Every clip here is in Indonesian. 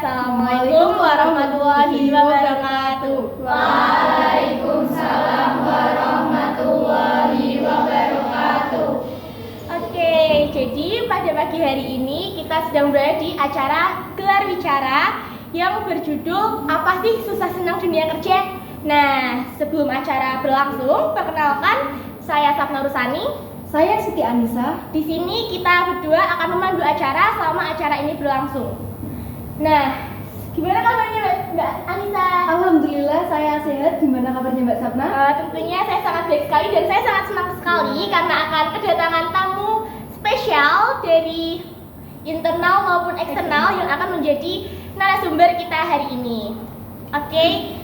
Assalamualaikum warahmatullahi wabarakatuh. Waalaikumsalam warahmatullahi wabarakatuh. Oke, jadi pada pagi hari ini kita sedang berada di acara Gelar Bicara yang berjudul Apa sih Susah Senang Dunia Kerja? Nah, sebelum acara berlangsung, perkenalkan saya Sapna Rusani. Saya Siti Anissa. Di sini kita berdua akan memandu acara selama acara ini berlangsung. Nah, gimana kabarnya Mbak Anissa? Alhamdulillah saya sehat. Gimana kabarnya Mbak Sapna? Tentunya saya sangat baik sekali dan saya sangat senang sekali karena akan kedatangan tamu spesial dari internal maupun eksternal yang akan menjadi narasumber kita hari ini. Oke,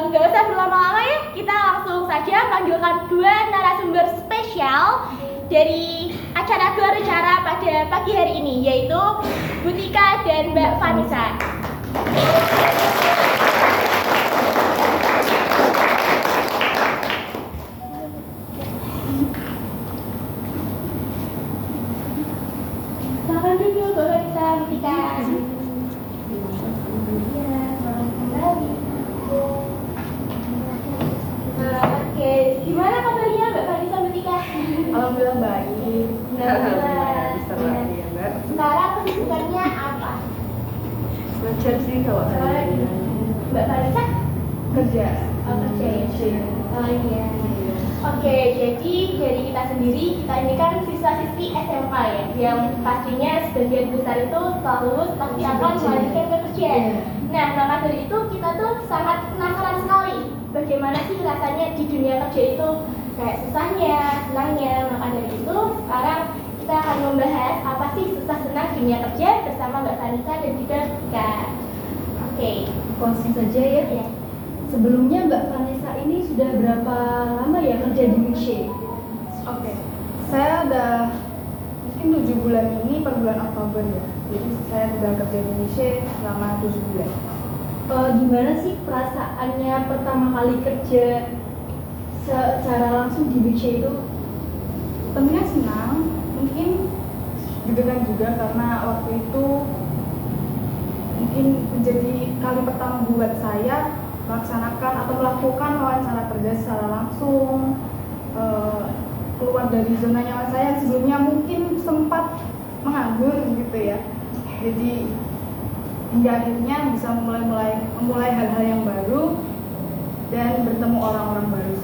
nggak usah berlama-lama ya, kita langsung saja panggilkan dua narasumber spesial dari acara Gelar Bicara pada pagi hari ini, yaitu Bu Tika dan Mbak Vanessa. Silakan dulu Mbak Vanessa, Bu Tika. Iya, selamat kembali. Oke, gimana kabarnya Mbak Vanessa, Bu Tika? Alhamdulillah baik. Alhamdulillah. Ya, Mbak. Sekarang kesibukannya apa? Belajar sih kalau hari ini. Mbak Vanessa? Kerja. Oh, kerja ya? Oh iya. Oke, jadi dari kita sendiri, kita ini kan siswa-siswi SMK ya, yang pastinya sebagian besar itu setelah lulus pasti akan melanjutkan ke kerja. Nah, maka dari itu kita tuh sangat penasaran sekali bagaimana sih rasanya di dunia kerja itu, kayak susahnya, senangnya. Maka dari itu sekarang kita akan membahas apa sih susah senang dunia kerja bersama Mbak Vanessa dan juga Tika. Oke. Langsung saja ya. Ya. Sebelumnya Mbak Vanessa ini sudah berapa lama ya kerja di Miche? Oke, saya udah mungkin 7 bulan ini per bulan Oktober ya. Jadi saya udah kerja di Miche selama 7 bulan. Gimana sih perasaannya pertama kali kerja secara langsung di Miche itu? Tentunya senang, mungkin deg-degan juga karena waktu itu mungkin menjadi kali pertama buat saya melaksanakan atau melakukan wawancara kerja secara langsung, keluar dari zona nyaman saya yang sebelumnya mungkin sempat menganggur gitu ya. Jadi hingga akhirnya bisa memulai hal-hal yang baru dan bertemu orang-orang baru.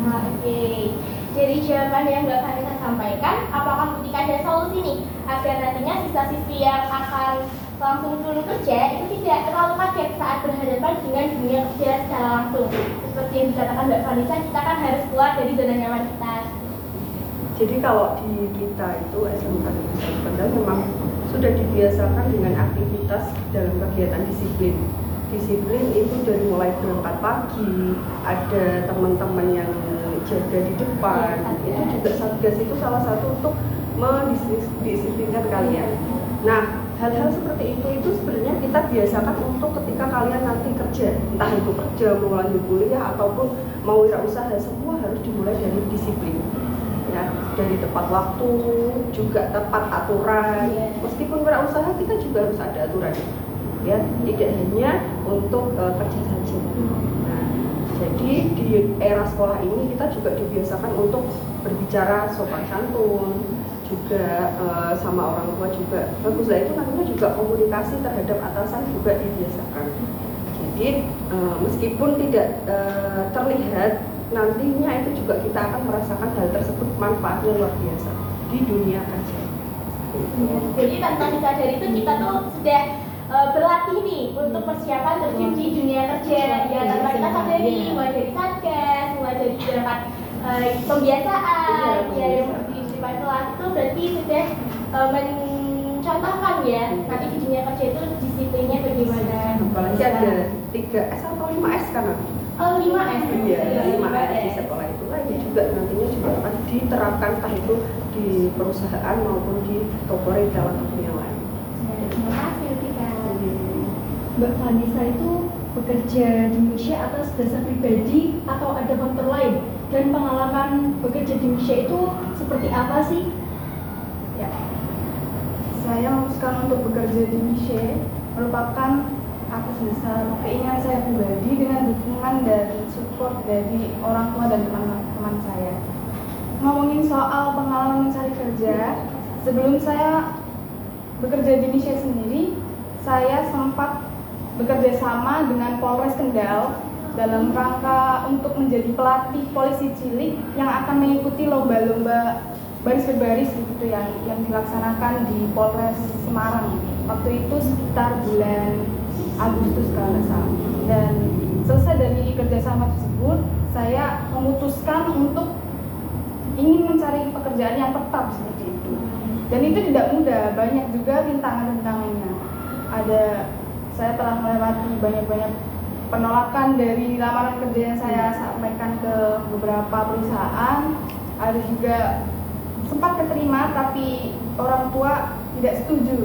Oke. Dari jawaban yang Mbak Vanessa sampaikan, apakah ketika ada solusi nih agar nantinya siswa-siswi yang akan langsung turun kerja itu tidak terlalu kaget saat berhadapan dengan dunia kerja secara langsung? Seperti yang dikatakan Mbak Vanessa, kita kan harus keluar dari zona nyaman kita. Jadi kalau di kita itu SMK padahal memang sudah dibiasakan dengan aktivitas dalam kegiatan disiplin. Disiplin itu dari mulai berangkat pagi, ada teman-teman yang jaga di depan, itu juga Satgas itu salah satu untuk mendisiplinkan kalian. Nah, hal-hal seperti itu sebenarnya kita biasakan untuk ketika kalian nanti kerja, entah itu kerja, mau lanjut kuliah ataupun mau wirausaha, semua harus dimulai dari disiplin. Ya, dari tepat waktu, juga tepat aturan. Meskipun wirausaha kita juga harus ada aturan. Ya, tidak hanya untuk kerja saja. Nah, jadi di era sekolah ini kita juga dibiasakan untuk berbicara sopan santun, juga sama orang tua juga bagus lah, itu namanya juga komunikasi terhadap atasan juga dibiasakan. Jadi meskipun tidak terlihat, nantinya itu juga kita akan merasakan hal tersebut manfaatnya luar biasa di dunia kerja. Jadi tanpa disadari itu kita tuh sudah berlatih nih untuk persiapan terjun di dunia kerja. Ya tanpa kita sadari, mulai dari Satgas, mulai dari berangkat pembiasaan, ya yang di depan kelas itu berarti sudah mencontohkan ya nanti di dunia kerja itu disiplinnya bagaimana. Apalagi ada 3S atau 5S kan? 5S. Iya, 5S di sekolah itu lagi juga nantinya juga akan diterapkan entah itu di perusahaan maupun di corporate ataupun yang lain. Terima kasih Tika. Mbak Vanessa itu bekerja di Miche atas dasar pribadi atau ada faktor lain? Dan pengalaman bekerja di Miche itu seperti apa sih? Ya, saya memutuskan untuk bekerja di Miche merupakan atas dasar keinginan saya pribadi dengan dukungan dan support dari orang tua dan teman-teman saya. Ngomongin soal pengalaman mencari kerja, sebelum saya bekerja di Indonesia sendiri, saya sempat bekerja sama dengan Polres Kendal dalam rangka untuk menjadi pelatih polisi cilik yang akan mengikuti lomba-lomba baris berbaris begitu yang dilaksanakan di Polres Semarang. Waktu itu sekitar bulan Agustus kalau nggak salah. Dan selesai dari kerjasama tersebut, saya memutuskan untuk ingin mencari pekerjaan yang tetap seperti itu. Dan itu tidak mudah, banyak juga rintangan-rintangannya. Saya telah melewati banyak penolakan dari lamaran kerja yang saya sampaikan ke beberapa perusahaan. Ada juga sempat keterima tapi orang tua tidak setuju.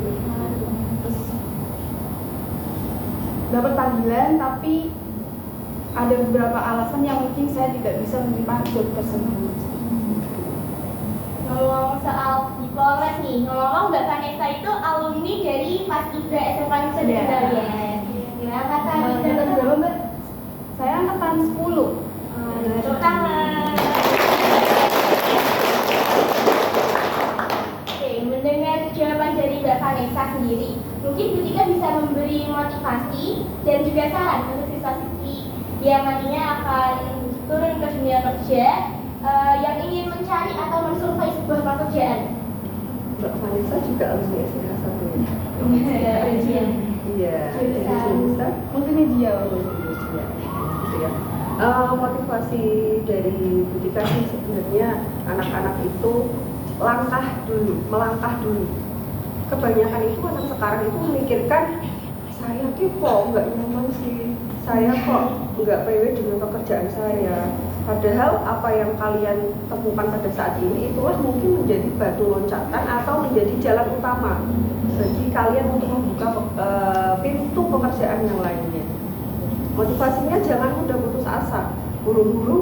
Terus dapat panggilan tapi ada beberapa alasan yang mungkin saya tidak bisa menerima job tersebut. Ngomong soal di Polres nih, ngomong Mbak Vanessa itu alumni dari Paskibra SMK Nusa Tenggara ya. Gimana kata Angkatan berapa Mbak? Saya angkatan 10. Tepuk tangan. Oke, mendengar jawaban dari Mbak Vanessa sendiri, mungkin Bu Tika bisa memberi motivasi dan juga saran untuk siswa-siswi yang nantinya akan turun ke dunia kerja yang ingin mencari atau mensurvei sebuah pekerjaan. Mbak Vanessa juga alumni SMK 1 ya? Iya, Jurusan multimedia. Gitu ya. Motivasi dari Bu Tika sih sebenarnya anak-anak itu melangkah dulu. Kebanyakan itu anak sekarang itu memikirkan saya kok nggak nyaman sih, saya kok nggak PW dengan pekerjaan saya. Padahal apa yang kalian temukan pada saat ini itulah mungkin menjadi batu loncatan atau menjadi jalan utama bagi kalian untuk membuka pintu pekerjaan yang lainnya. Motivasinya jangan mudah putus asa. Belum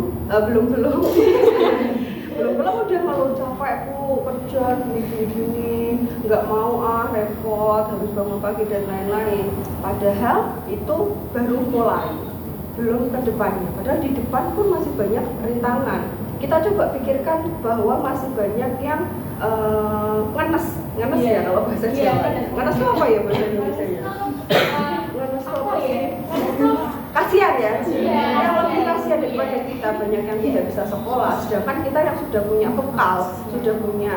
udah malu capekku kerja gini, nggak mau repot, harus bangun pagi dan lain-lain. Padahal itu baru mulai, belum ke depannya. Padahal di depan pun masih banyak rintangan. Kita coba pikirkan bahwa masih banyak yang ngenes ya kalau bahasa Jawa. Ngenes itu apa ya bahasa Indonesia-nya? Ngenes itu apa ya? Kasihan ya? Yang lebih kasihan daripada kita, banyak yang tidak bisa sekolah, sedangkan kita yang sudah punya bekal, sudah punya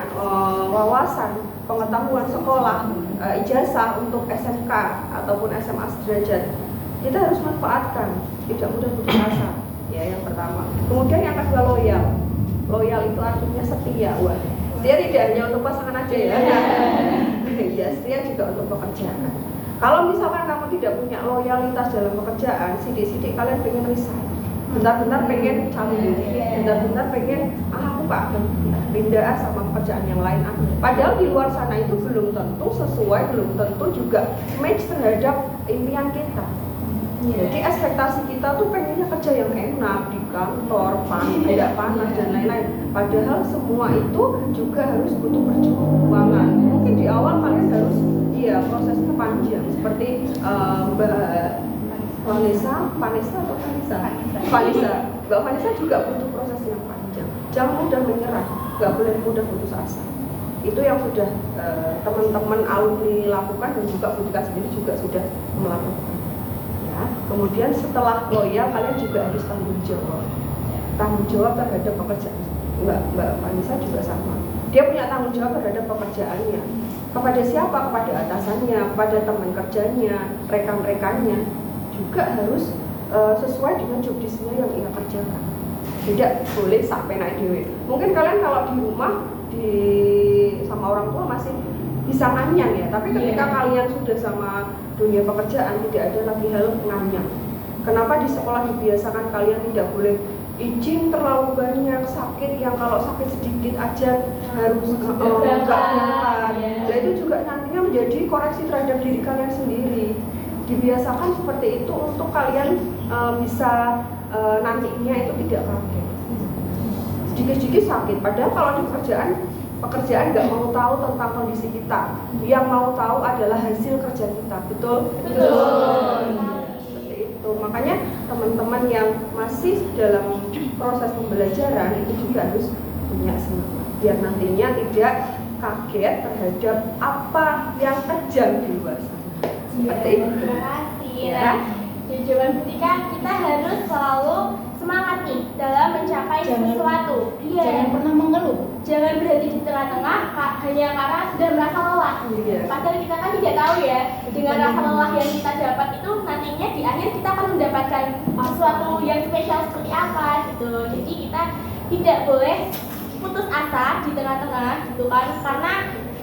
wawasan, pengetahuan sekolah, ijazah untuk SMK ataupun SMA sederajat, kita harus manfaatkan, tidak mudah putus asa. Ya, yang pertama. Kemudian yang kedua loyal. Loyal itu artinya setia. Wah, setia tidak hanya untuk pasangan aja ya. Ya, setia juga untuk pekerjaan. Kalau misalkan kamu tidak punya loyalitas dalam pekerjaan, sidik-sidik kalian pengen resign, bentar-bentar pengen cabut, bentar-bentar pengen aku Pak pindah sama pekerjaan yang lain. Padahal di luar sana itu belum tentu sesuai, belum tentu juga match terhadap impian kita. Jadi ekspektasi kita tuh pengennya kerja yang enak di kantor, tidak panas dan lain-lain. Padahal semua itu juga harus butuh perjuangan. Mungkin di awal kalian harus prosesnya panjang. Seperti Mbak Vanessa juga butuh proses yang panjang. Jangan mudah menyerah, nggak boleh mudah putus asa. Itu yang sudah teman-teman alumni lakukan dan juga Bu Tika sendiri juga sudah melakukan. Kemudian setelah loyal kalian juga harus tanggung jawab terhadap pekerjaan. Mbak Vanessa juga sama, dia punya tanggung jawab terhadap pekerjaannya. Kepada siapa? Kepada atasannya, kepada teman kerjanya, rekan-rekannya. Juga harus sesuai dengan job desk-nya yang ia kerjakan. Tidak boleh sampai naik dewe. Mungkin kalian kalau di rumah sama orang tua masih bisa nganyang ya, tapi ketika kalian sudah sama dunia pekerjaan tidak ada lagi hal nganyang. Kenapa di sekolah dibiasakan kalian tidak boleh izin terlalu banyak, sakit yang kalau sakit sedikit aja harus enggak berangkat. Nah itu juga nantinya menjadi koreksi terhadap diri kalian sendiri. Dibiasakan seperti itu untuk kalian bisa nantinya itu tidak kaget. Sedikit-sedikit sakit, padahal kalau di pekerjaan pekerjaan nggak mau tahu tentang kondisi kita, yang mau tahu adalah hasil kerja kita, betul? Seperti itu. Makanya teman-teman yang masih dalam proses pembelajaran itu juga harus punya semangat, biar nantinya tidak kaget terhadap apa yang terjadi di luar sana. Seperti itu. Terima kasih. Ya. Nah, di Jawaban Butika kita harus selalu semangat nih dalam mencapai sesuatu. Iya. Jangan pernah mengeluh. Jangan berhenti di tengah-tengah hanya karena sudah merasa lelah. Iya. Padahal kita kan tidak tahu ya, dengan rasa lelah yang kita dapat itu nantinya di akhir kita akan mendapatkan sesuatu yang spesial seperti apa gitu. Jadi kita tidak boleh putus asa di tengah-tengah gitu kan, karena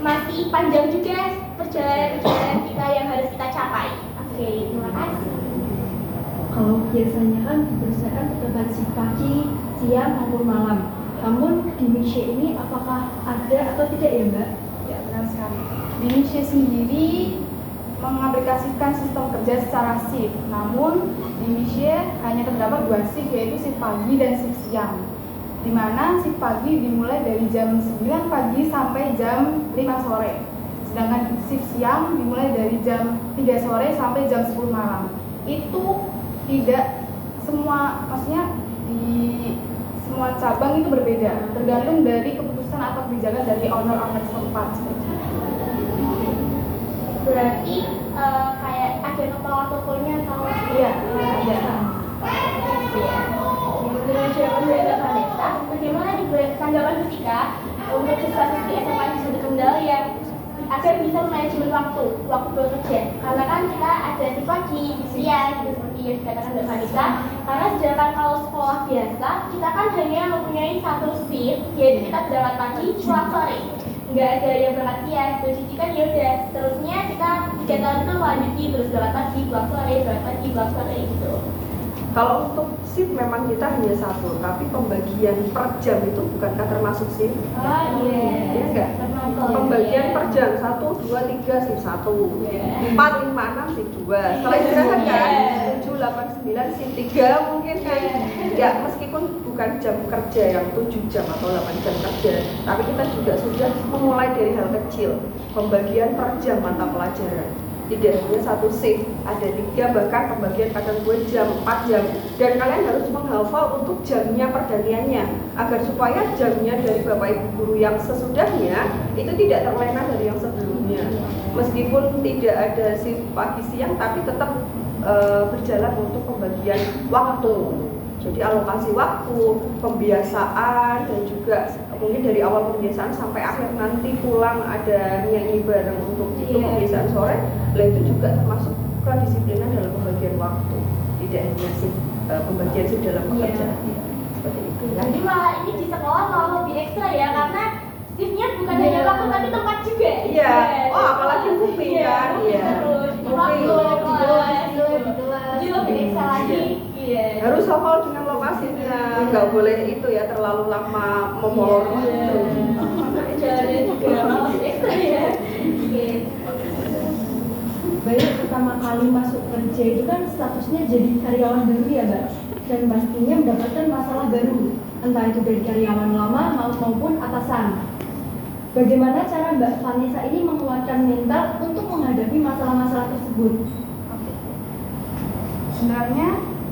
masih panjang juga perjalanan kita yang harus kita capai. Oke, terima kasih. Kalau biasanya kan di perusahaan terdapat shift pagi, siang maupun malam. Namun di Misye ini apakah ada atau tidak ya Mbak? Ya, benar sekali. Di Misye sendiri mengaplikasikan sistem kerja secara shift. Namun di Misye hanya terdapat 2 shift, yaitu shift pagi dan shift siang. Di mana shift pagi dimulai dari jam 9 pagi sampai jam 5 sore. Sedangkan shift siang dimulai dari jam 3 sore sampai jam 10 malam. Itu tidak semua, maksudnya di semua cabang itu berbeda, tergantung dari keputusan atau kebijakan dari owner-owner setempat. Berarti kayak ada kepala tokonya atau Iya, ada. Dengan jawaban dari Mbak Vanessa, bagaimana tanggapan Butika untuk siswa-siswi SMA di Sudut Kendal yang agar bisa manajemen waktu bekerja? Karena kan kita ada shift pagi, siang, gitu, seperti yang dikatakan Mbak Vanessa. Karena sedangkan kalau sekolah biasa, kita kan hanya mempunyai satu shift, yaitu kita berangkat pagi, pulang sore. Nggak ada yang berangkat siang, jadi kan ya udah seterusnya kita 3 tahun itu lanjuti terus berangkat pagi, pulang sore, berangkat pagi, pulang sore gitu. Kalau untuk shift memang kita hanya satu, tapi pembagian per jam itu bukankah termasuk shift? Oh iya. Iya enggak? Pembagian per jam 1, 2, 3 shift 1, 4, 5, 6 shift 2. Setelah istirahat kan 7, 8, 9 shift 3 mungkin kan. Ya meskipun bukan jam kerja yang 7 jam atau 8 jam kerja, tapi kita juga sudah memulai dari hal kecil, pembagian per jam mata pelajaran. Tidak hanya satu shift, ada 3, bahkan pembagian kadang 2 jam, 4 jam. Dan kalian harus menghafal untuk jamnya pergantiannya, agar supaya jamnya dari Bapak Ibu guru yang sesudahnya itu tidak terlena dari yang sebelumnya. Meskipun tidak ada shift pagi siang, tapi tetap berjalan untuk pembagian waktu. Jadi alokasi waktu, pembiasaan, dan juga mungkin dari awal pembiasaan sampai akhir nanti pulang ada nyanyi bareng untuk itu pembiasaan sore. Lah itu juga termasuk kedisiplinan dalam pembagian waktu, tidak hanya sih pembagian sih dalam pekerjaan. Seperti itu ya. Jadi malah ini di sekolah malah lebih ekstra ya, karena shiftnya bukan hanya waktu tapi tempat juga. Iya. Oh apalagi moving kan. Iya. Jadi waktu jadi lebih ekstra lagi. Iya. Harus hafal dengan lokasinya, nggak boleh itu ya terlalu lama memolor waktu. Jalannya juga lebih ekstra ya. Oke. Baik, pertama kali masuk kerja itu kan statusnya jadi karyawan baru ya Mbak, dan pastinya mendapatkan masalah baru, entah itu dari karyawan lama maupun atasan. Bagaimana cara Mbak Vanessa ini menguatkan mental untuk menghadapi masalah-masalah tersebut? Sebenarnya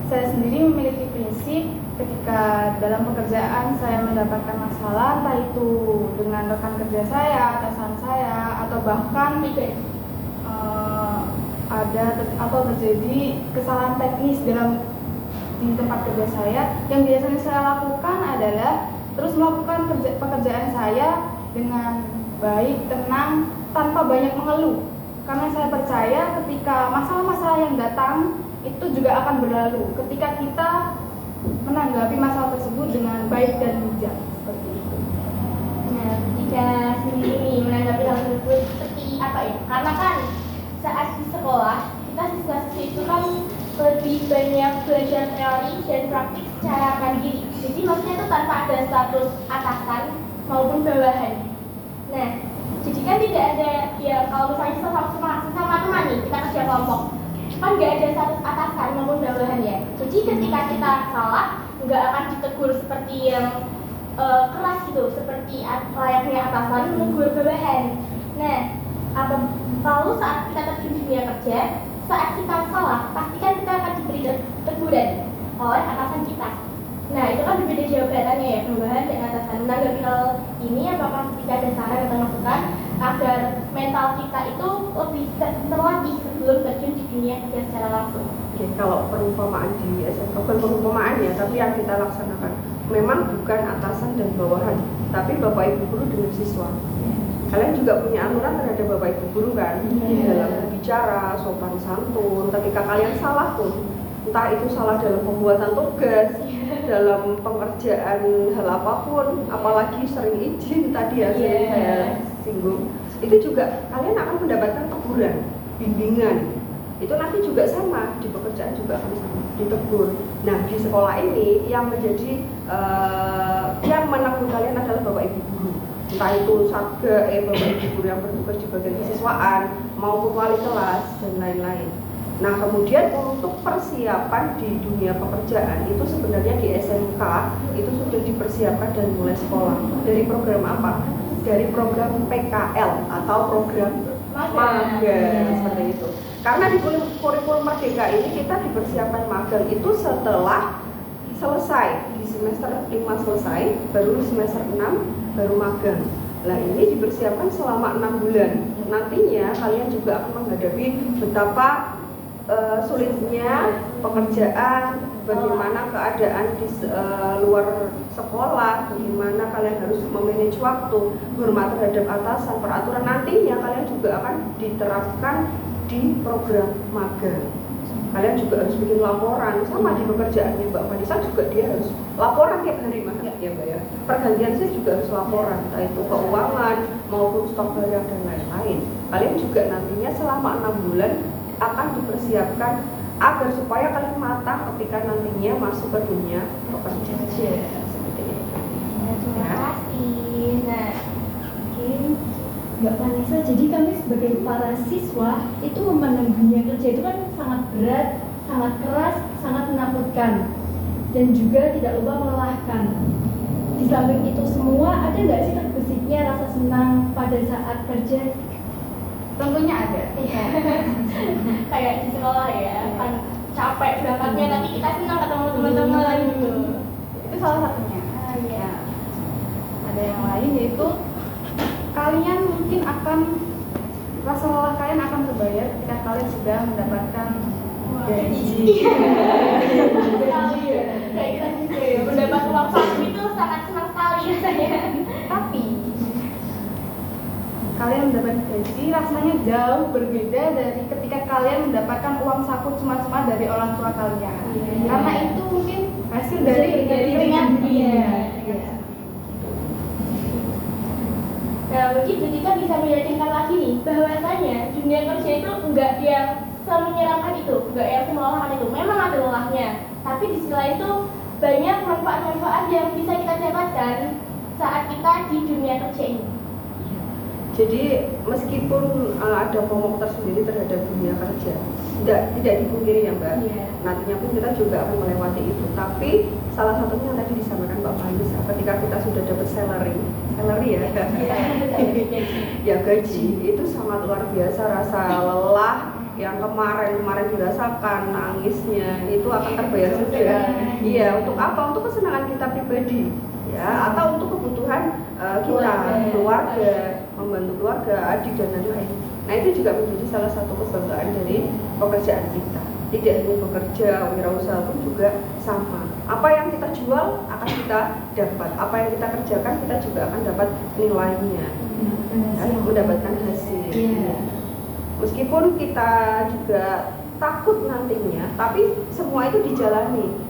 saya sendiri memiliki prinsip ketika dalam pekerjaan saya mendapatkan masalah, entah itu dengan rekan kerja saya, atasan saya, atau bahkan atau terjadi kesalahan teknis di tempat kerja saya, yang biasanya saya lakukan adalah terus melakukan pekerjaan saya dengan baik, tenang, tanpa banyak mengeluh. Karena saya percaya ketika masalah-masalah yang datang itu juga akan berlalu ketika kita menanggapi masalah tersebut dengan baik dan bijak, seperti itu. Nah, ketika sendiri menanggapi hal tersebut seperti apa ya? Karena kan saat di sekolah kita siswa-siswi itu kan lebih banyak belajar teori dan praktik secara mandiri. Jadi maksudnya itu tanpa ada status atasan maupun bawahan. Nah, jadi kan tidak ada ya kalau misalnya sesama teman nih kita kerja kelompok, kan nggak ada status atasan maupun bawahan ya. Jadi ketika kita salah nggak akan ditegur seperti yang keras gitu, seperti layaknya atasan menegur bawahan. Nah, lalu saat kita terjun di dunia kerja, saat kita salah, pastikan kita akan diberi teguran oleh atasan kita. Nah, itu kan berbeda jawabannya ya, bawahan dan atasan. Menanggapi hal ini, apakah ketika ada saran atau masukan agar mental kita itu lebih terlatih sebelum terjun di dunia kerja secara langsung? Oke, kalau perumpamaan di SMK, bukan perumpamaan ya, tapi yang kita laksanakan memang bukan atasan dan bawahan, tapi bapak ibu guru dengan siswa. Kalian juga punya aturan terhadap bapak ibu guru kan, dalam berbicara, sopan santun. Ketika kalian salah pun, entah itu salah dalam pembuatan tugas, dalam pengerjaan hal apapun, apalagi sering izin tadi ya, sering saya singgung, itu juga kalian akan mendapatkan teguran, bimbingan. Itu nanti juga sama, di pekerjaan juga akan sama, ditegur. Nah, di sekolah ini yang menjadi yang menegur kalian adalah bapak ibu guru, entah itu bapak ibu guru yang bertugas di bagian kesiswaan maupun wali kelas dan lain-lain. Nah, kemudian untuk persiapan di dunia pekerjaan itu sebenarnya di SMK itu sudah dipersiapkan dari mulai sekolah. Dari program apa? Dari program PKL atau program magang seperti itu. Karena di kurikulum Merdeka ini kita dipersiapkan magang itu setelah selesai di semester 5 selesai, baru semester 6 baru magang. Nah, ini dipersiapkan selama 6 bulan. Nantinya kalian juga akan menghadapi betapa sulitnya pekerjaan, bagaimana keadaan di luar sekolah, bagaimana kalian harus memanage waktu, hormat terhadap atasan, peraturan. Nantinya kalian juga akan diterapkan di program magang. Kalian juga harus bikin laporan, sama di pekerjaannya Mbak Vanessa juga dia harus laporan tiap hari ya Mbak ya. Pergantian saya juga harus laporan, entah itu keuangan maupun stok barang dan lain-lain. Kalian juga nantinya selama 6 bulan akan dipersiapkan agar supaya kalian matang ketika nantinya masuk ke dunia pekerjaan seperti itu. Terima kasih. Nah, Mungkin Mbak Vanessa, jadi kami sebagai para siswa itu memandang dunia kerja itu kan sangat berat, sangat keras, sangat menakutkan, dan juga tidak lupa melelahkan. Di samping itu semua, ada nggak sih terbesitnya rasa senang pada saat kerja? Tentunya ada. kayak di sekolah ya, kan capek berangkatnya, tapi kita senang ketemu teman-teman gitu. Itu salah satunya. Ya. Ada yang lain yaitu kalian mungkin akan rasa lelah kalian akan terbayar ketika kalian sudah mendapatkan gaji. Sekali ya, kayak kita juga ya, mendapat uang saku itu sangat senang sekali rasanya. Tapi kalian mendapat gaji rasanya jauh berbeda dari ketika kalian mendapatkan uang saku cuma-cuma dari orang tua kalian. Karena itu mungkin hasil dari keringat dia. Nah, mungkin kita bisa meyakinkan lagi nih bahwasanya dunia kerja itu enggak yang semenyeramkan itu, enggak yang semelelahkan itu. Memang ada lelahnya, tapi di sisi lain itu banyak manfaat-manfaat yang bisa kita dapatkan saat kita di dunia kerja ini. Jadi meskipun ada momok tersendiri terhadap dunia kerja, tidak dipungkiri ya Mbak. Nantinya pun kita juga akan melewati itu. Tapi salah satunya yang tadi disampaikan Mbak Vanessa, ketika kita sudah dapat salary ya, ya gaji itu sangat luar biasa. Rasa lelah yang kemarin dirasakan, nangisnya itu akan terbayar segera. Iya, untuk apa? Untuk kesenangan kita pribadi, ya, atau untuk kebutuhan kita, keluarga, membantu keluarga, adik dan lain-lain. Nah, itu juga menjadi salah satu kebanggaan dari pekerjaan kita. Tidak hanya bekerja, wirausaha pun juga sama. Apa yang kita jual akan kita dapat, apa yang kita kerjakan kita juga akan dapat nilainya, mendapatkan hasil. Meskipun kita juga takut nantinya, tapi semua itu dijalani.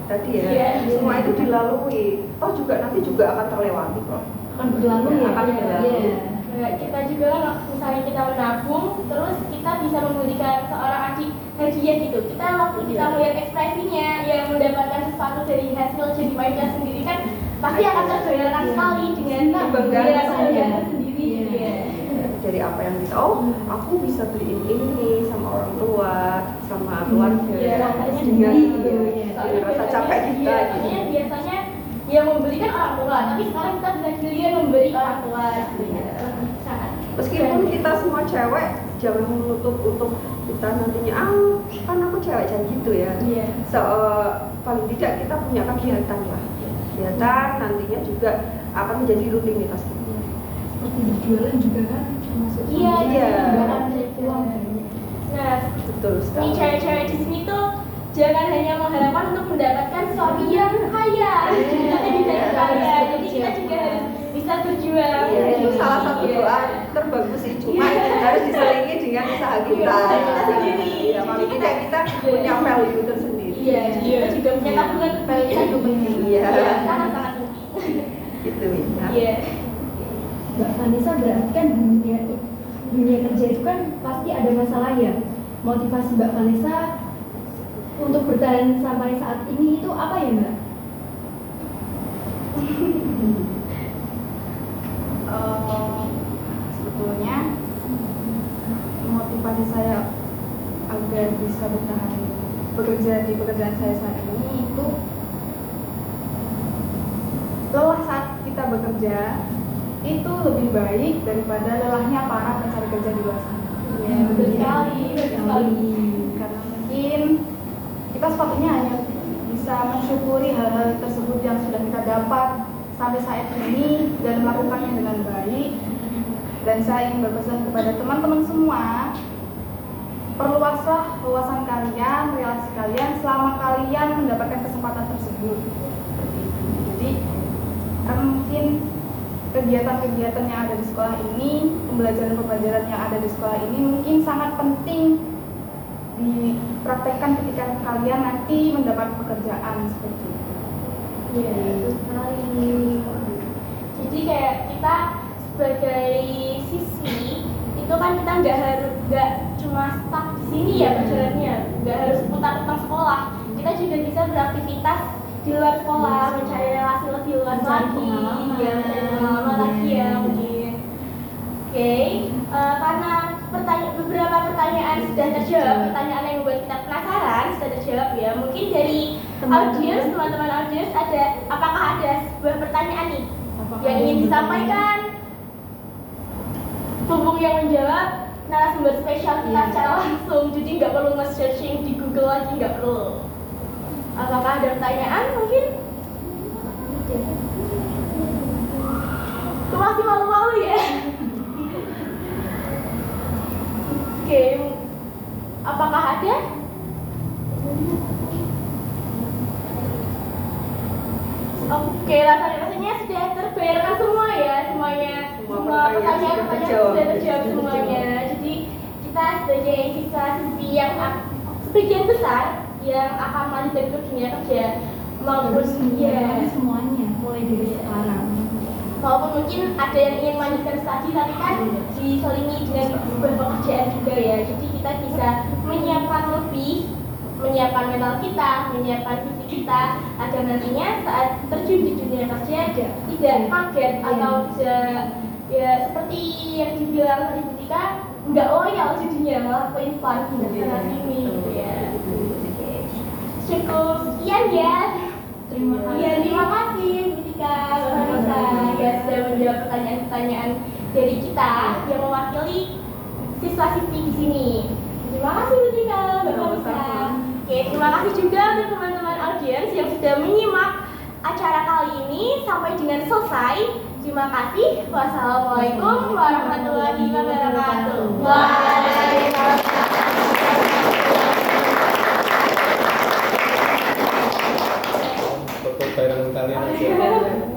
Tadi ya, semua itu dilalui. Oh juga nanti juga akan terlewati kok. Akan berlalu ya. Akan berlalu. Kita juga misalnya kita menabung, terus kita bisa memberikan seorang adik hadiah gitu. Kita waktu kita melihat ekspresinya yang mendapatkan sesuatu dari hasil jadi payah sendiri kan pasti akan terbayarkan sekali dengan kebanggaan sendiri. Dari apa yang kita, aku bisa beliin ini sama orang tua, sama keluarga, dengan rasa capek kita. Biasanya yang memberikan orang tua, tapi sekarang kita bisa giliran memberi orang tua. Sangat. Meskipun kita semua cewek, jangan menutup untuk kita nantinya kan aku cewek jangan gitu ya. Iya. Paling tidak kita punya kegiatan lah. Kegiatan nantinya juga akan menjadi rutinitas kita. Seperti berjualan juga kan termasuk Iya, iya. barang dari uang banyak. Nah, Betul ini sekali. cewek-cewek di sini tuh jangan hanya mengharapkan untuk mendapatkan suami yang kaya, tapi tidak kaya. Jadi kita juga harus bisa berjuang. Iya, itu salah satu Iya. doa terbagus sih, cuma harus diselingi dengan usaha kita. Iya, kita sendiri. Iya, paling tidak kita punya value tersendiri. Iya, kita juga punya tabungan value itu penting. Iya. Sangat-sangat penting. Gitu ya. Iya. Mbak Vanessa berarti kan dunia kerja itu kan pasti ada masalah ya. Motivasi Mbak Vanessa untuk bertahan sampai saat ini itu apa ya Mbak? Sebetulnya motivasi saya agar bisa bertahan bekerja di pekerjaan saya saat ini itu lelah saat kita bekerja itu lebih baik daripada lelahnya para pencari kerja di luar sana. Iya, betul sekali, betul sekali. Karena mungkin kita sepatutnya hanya bisa mensyukuri hal-hal tersebut yang sudah kita dapat sampai saat ini dan melakukannya dengan baik. Dan saya ingin berpesan kepada teman-teman semua, perluaslah wawasan kalian, relasi kalian selama kalian mendapatkan kesempatan tersebut. Jadi mungkin kegiatan-kegiatan yang ada di sekolah ini, pembelajaran-pembelajaran yang ada di sekolah ini mungkin sangat penting dipraktekkan ketika kalian nanti mendapat pekerjaan seperti itu. Iya, betul sekali. Jadi kayak kita sebagai siswi itu kan kita nggak cuma stuck di sini ya perjalanannya, nggak harus putar tentang sekolah. Kita juga bisa beraktivitas di luar sekolah, mencari relasi lebih luas lagi, ya mencari pengalaman lagi ya mungkin. Oke, karena beberapa pertanyaan sudah terjawab, pertanyaan yang membuat kita penasaran sudah terjawab ya. Mungkin dari audiens, teman-teman audiens apakah ada sebuah pertanyaan nih yang ingin disampaikan? Mumpung yang menjawab narasumber spesial kita secara langsung, jadi nggak perlu nge-searching di Google lagi, nggak perlu. Apakah ada pertanyaan mungkin? Itu masih malu-malu ya? Oke, apakah ada? Oke, rasanya sudah terbayarkan semua ya, semua pertanyaan-pertanyaan sudah terjawab semuanya. Jadi kita sebagai siswa-siswi yang sebagian besar yang akan lanjut ke dunia kerja maupun semuanya mulai dari sekarang. Maupun mungkin ada yang ingin melanjutkan studi tapi kan diselingi dengan sebuah pekerjaan juga ya. Jadi kita bisa menyiapkan menyiapkan mental kita, menyiapkan fisik kita agar nantinya saat terjun di dunia kerja tidak kaget atau tidak ya seperti yang dibilang tadi Butika nggak loyal jadinya malah pelin-pelan pindah sana sini gitu ya. Cukup sekian ya. Terima kasih Butika, Vanessa ya sudah menjawab pertanyaan-pertanyaan dari kita yang mewakili siswa-siswi di sini. Terima kasih Butika, Mbak Vanessa. Oke, terima kasih juga untuk teman-teman audiens yang sudah menyimak acara kali ini sampai dengan selesai. Terima kasih. Wassalamualaikum warahmatullahi wabarakatuh. Waalaikumsalam. Foto bareng kalian aja.